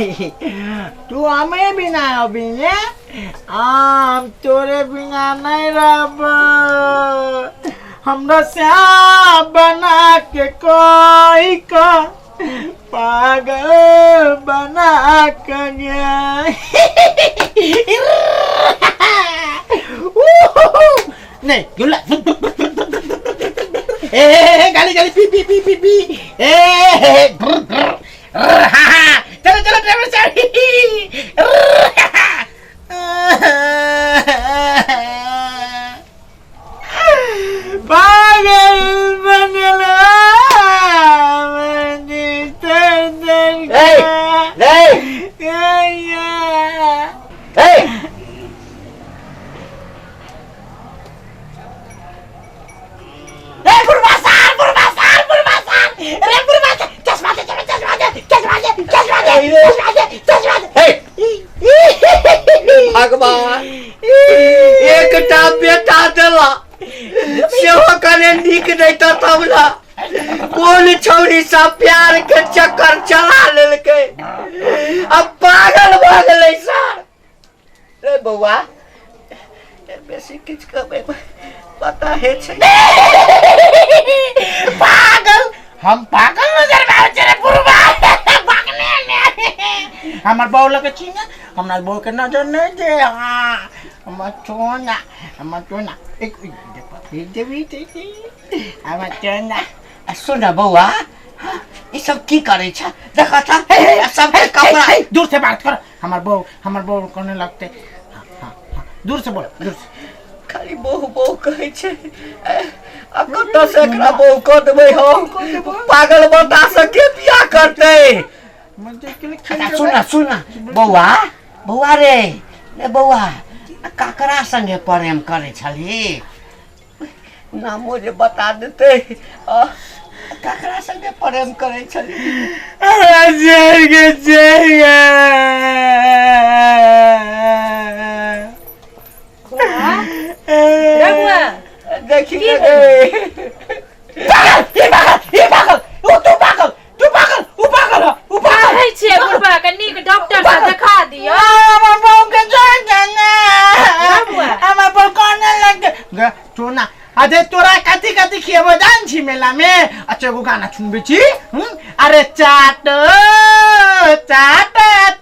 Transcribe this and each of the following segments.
तू हमें बिना अभी ने हम तोरे बिना नहीं रब हमरा श्याम बना के कोई का पागल बना के गया नहीं गुल्ला गाली गाली P P P P P चलो चलो ड्राइवर साहब पागल बनला भगवान एक बेटा दिला सेवा करे निक नहीं तो तब ना कौन छौरी सब प्यार के चक्कर चला लेलके अब पागल भ गेलै सर रे बौआ बेसी किछ कमे पता है छै पागल हम पागल नजर में आवे रे बुरबा भागने में हमर बौ लगे छिना हमरा बौ के नजर नहीं दे हां हमर चोना एक देवी हमर चोना सुन बौआ ई सब की करे छ देखा था सब के कपड़ा दूर से बात कर हमर बौ करने लगते दूर से बोल दूर से खाली बहु कहे छे अब कत से एकरा बहु क देबै हम पागल बता सके बियाह करते सुन बौआ रे बौआ काकरा संगे प्रेम करे छली नामो जे बता देते काकरा संगे प्रेम करे छली देखिए डॉक्टर से दिखा दियो अरे तोरा कथी कथी खिएबो जान छी मेला में अच्छा एगो गाना सुनबे छी अरे चाट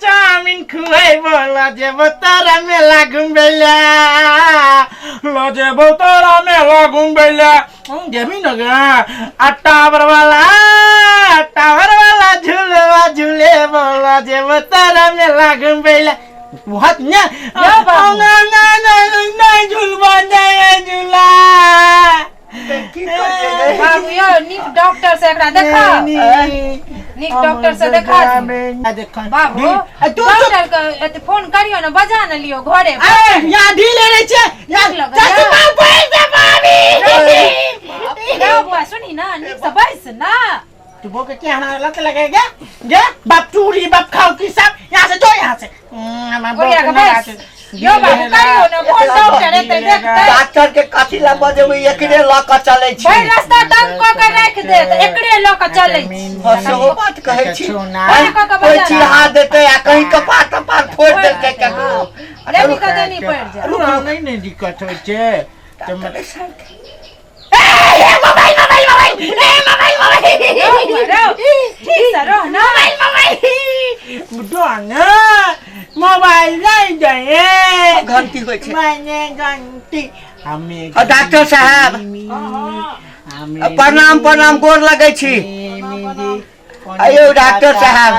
चाउमिन खुएबो लजेबो तोरा मेला घुमबेला जेबी न गे टावर वाला झूलवा झूलेबो लजेबो तोरा मेला घुमबेला बहुत ना नहीं झूलवा नहीं झूला बाबू यो निक डॉक्टर से एकरा देखा निक डॉक्टर से देखा बाबू डॉक्टर के फोन करियो ना बजा न लियो घरे या ढीले रे छे या चाची बैठ जा भाभी बाबू सुनी ना निक से बैठ ना तू बोके क्या ना लत लगेगा जे बाप चूड़ी बाप खाओ की सब यहां से जो यहां से यो बाबू करियो ना फोन डॉक्टर एते देखते डॉक्टर के कथि ला बजेबै एकरे ल क चलै छी भाई रास्ता तंग क के राख दे त एकरे ल क चलै छी हसो बात कहै छी कोई चिढ़ा देते या कहीं कपाट तपार फोड़ देते ककरो अरे भी कदे नहीं पड़ जा रुआ नहीं दिक्कत होय छे त मोबाइल ठीक से रह ना मोबाइल नहीं जाए घंटी होय छे मैंने घंटी हमें डॉक्टर साहब प्रणाम गोर लगै छी अयो डॉक्टर साहब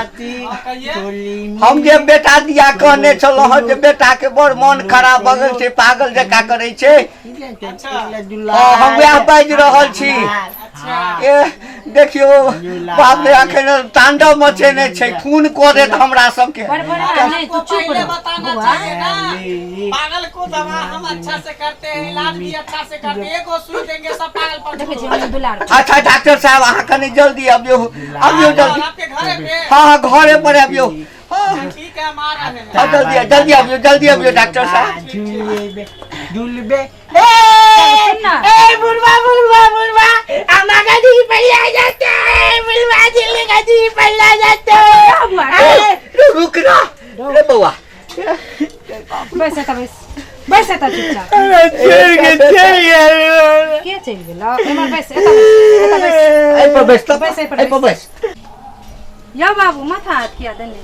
हम जे बेटा दिया कहने छलो ह जे बेटा के बड़ मन खराब भ गेल छै पागल जका करे छै हम वह बाज रहल छी देखियो बाप रे अखन तांडव मचेने छै खून को देत हमरा सब के नहीं तू चुप रह पागल को दवा हम अच्छा से करते हैं इलाज भी अच्छा से करते हैं एगो सुई देंगे सब पागल पर देखे छी दुलार अच्छा डॉक्टर साहब अहाँ कनी जल्दी अबियो जल्दी आपके घरे पे हां घरे पर अबियो ठीक है हम आ रहे हैं जल्दी अबियो डॉक्टर साहब झूलबे ए बुढ़वा आमा गाड़ी पहले आ जाते बुढ़वा जिले गाड़ी पहले आ जाते रुक ना रे बउआ बैस एता बैस एता चुपचाप के चल गेला एमर बैस एता बैस ए पर बैस तो बैस, ए पर बैस या बाबू माथा हाथ किया दने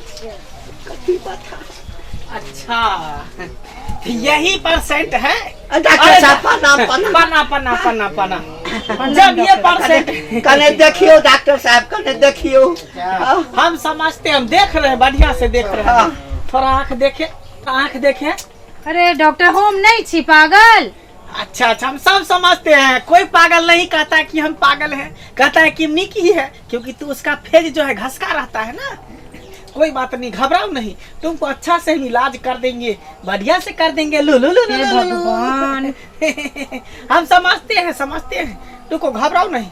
कथी बात अच्छा यही परसेंट है। डॉक्टर साहब प्रणाम पना पना पना पना जब ये परसेंट कने देखियो डॉक्टर साहब कने देखियो हम समझते हम देख रहे हैं, बढ़िया से देख रहे हैं। थोड़ा आंख देखे। अरे डॉक्टर हम नहीं छी पागल। अच्छा अच्छा हम सब समझते हैं, कोई पागल नहीं कहता है कि हम पागल हैं, कहता है कि निकी है, क्योंकि तू उसका फेज जो है घसका रहता है ना। कोई बात नहीं, घबराओ नहीं, तुमको अच्छा से हम इलाज कर देंगे, बढ़िया से कर देंगे। लो लो लो लो लो भगवान हम समझते हैं, तुमको घबराओ नहीं,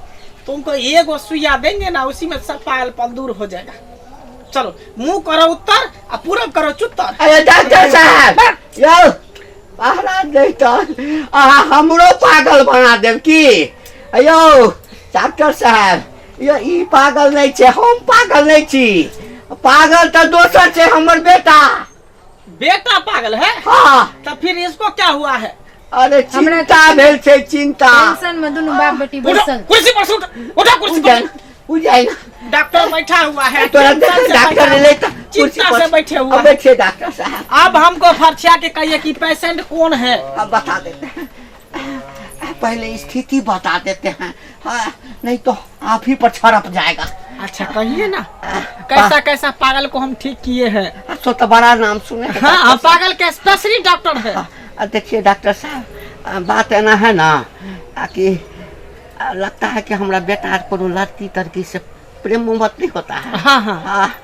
तुमको एक सुइया देंगे ना, उसी में सब पागलपन दूर हो जाएगा। चलो मुंह करो उत्तर और पूरा करो चुत्तर। अरे डॉक्टर साहब यो पहरा दे तो हमरो पागल बना देव की। अयो डॉक्टर साहब यो ई पागल नहीं छे, हम पागल नहीं छी, पागल तो दोसर छे हमर बेटा। बेटा पागल है? हाँ तो फिर इसको क्या हुआ है? अरे चिंता भेल छे, चिंता टेंशन में दोनों बाप बेटी बैसल। कुर्सी पर से उठा कुर्सी पर। उजाई डॉक्टर बैठा हुआ है, तोरा डॉक्टर ने लेता चिंता से बैठे हुआ है। बैठे डॉक्टर साहब अब हमको फर्शिया के कहिए कि पेशेंट कौन है। अब बता देते हैं, पहले स्थिति बता देते हैं। हाँ, नहीं तो आप ही पर छड़प जाएगा। अच्छा कहिए ना, कैसा कैसा पागल को हम ठीक किए हैं। सो तो बड़ा नाम सुने हैं। हाँ पागल के स्पेशलिस्ट डॉक्टर है। देखिए डॉक्टर साहब बात है ना है ना कि लगता है कि हमारा बेटा कोनो लड़की तड़की से प्रेम मोहब्बत नहीं होता है। हाँ हाँ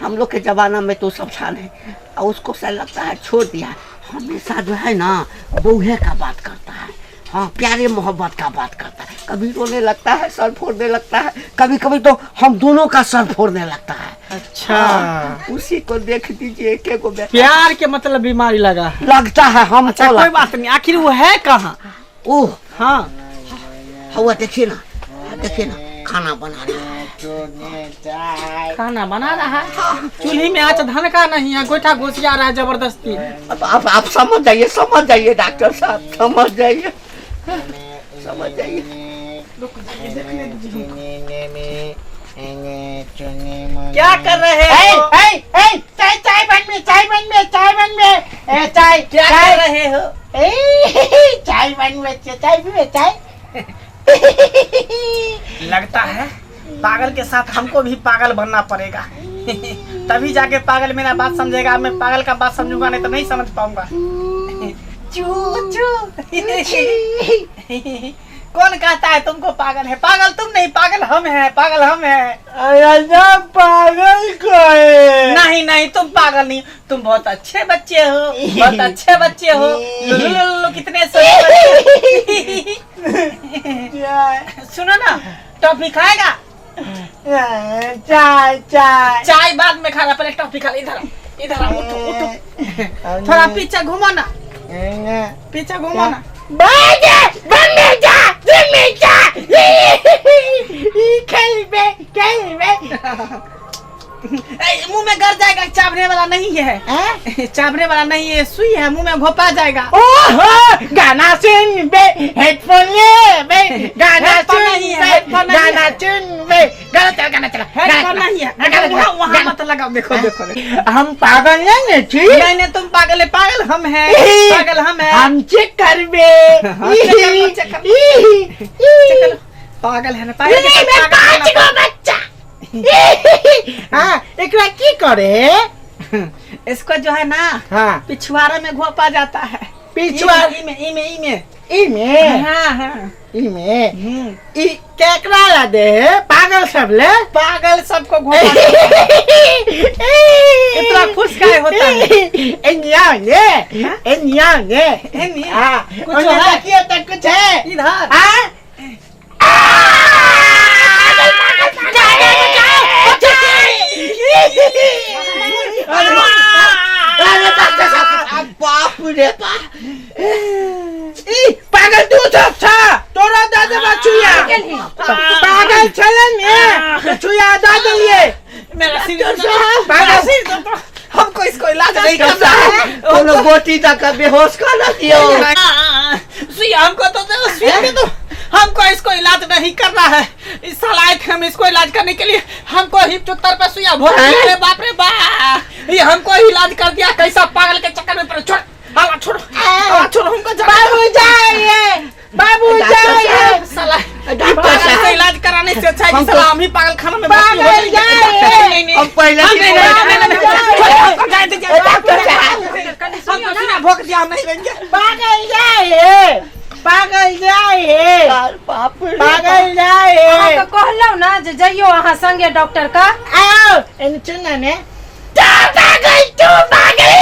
हम लोग के जमाना में तो सब छान है, और उसको शायद लगता है छोड़ दिया। हमेशा जो है ना बूहे का बात करता है, हाँ प्यारे मोहब्बत का बात करता है, कभी रोने लगता है, सर फोड़ने लगता है, कभी कभी तो हम दोनों का सर फोड़ने लगता है। अच्छा उसी को देख दीजिए, एक को प्यार के मतलब बीमारी लगा लगता है हम। अच्छा कोई बात नहीं, आखिर वो है कहाँ? ओह हाँ हुआ देखिए ना खाना बना रहा है। खाना बना रहा है, चूल्ही में आँच धनका नहीं है, गोइठा घुसिया रहा है जबरदस्ती। अब आप समझ जाइए डॉक्टर साहब, समझ जाइए। क्या कर रहे हो? चाय बन में क्या कर रहे हो? चाय बन में चाय भी चाय। लगता है पागल के साथ हमको भी पागल बनना पड़ेगा तभी जाके पागल मेरा बात समझेगा। मैं पागल का बात समझूंगा नहीं तो नहीं समझ पाऊंगा। कौन कहता है तुमको पागल है? पागल तुम नहीं, पागल हम हैं, पागल हम हैं। पागल को नहीं नहीं तुम पागल नहीं, तुम बहुत अच्छे बच्चे हो, बहुत अच्छे बच्चे हो। लुलु कितने सुनो ना, टॉफी खाएगा? चाय बाद में खाना, पहले टॉफी खा ले। इधर उठो थोड़ा पीछे घूमो ना, पीछे घूमो ना। मुंह में गर जाएगा, चाबने वाला नहीं है। चाबने वाला नहीं है, सुई है, मुंह में घोपा जाएगा। गाना सुन बे, हेडफोन ले बे, गाना सुन बे, गाना सुन बे, गाना चला हेडफोन नहीं है, वहाँ मत लगाओ। देखो देखो हम पागल नहीं छी। नहीं तुम पागल है, पागल हम हैं, पागल हम हैं। हम चेक कर बे। पागल है ना, पागल बच्चा। हाँ एकरा की करे? इसको जो है ना हाँ पिछवाड़े में घोपा जाता है। पिछवाड़े इमे हाँ हाँ इमे ई केकरा ला दे? पागल सब ले, पागल सबको घोपा इतना खुश काहे होता है? एनिया ने हाँ कुछ है? किया तो कुछ है इधर हाँ बाप रे पागल तू सब था तोरा दादा बचुया पागल चलन में छुया दादा लिए मेरा सिर पागल हमको नहीं डॉक्टर करना है। साहब कोनो गोटी तक बेहोश कर ना दियो। सुइया हमको तो दो, सुइया दे दो। हमको इसको इलाज नहीं करना है। इस साल आए थे हम इसको इलाज करने के लिए, हमको हिप चुत्तर पे सुइया भोग दिया। अरे बाप रे बाप, ये हमको इलाज कर दिया। कैसा पागल के चक्कर में पड़े। छोड़ आवा, छोड़ो आवा, छोड़ो हमको। बाबू जाइए, बाबू जाइए, साला डॉक्टर पागल साहब से इलाज कराने से अच्छा है कि साला हम ही पागल खाना में भर्ती हो पागल जाएंगे। जाइए। नहीं, नहीं, हम पहले हम ही नहीं, बोला नहीं, नहीं, नहीं, था। छोड़ो, हमको जाने दीजिए। डॉक्टर साहब हमको सुइया भोग दिया, हम नहीं रहेंगे। पागल जाइए, पागल जाइए, यार बाप रे पागल जाइए। अहाँ तो कहलौ ना जे जइयो अहाँ संगे डॉक्टर का। आओ इन चुना ने पागल तू पागल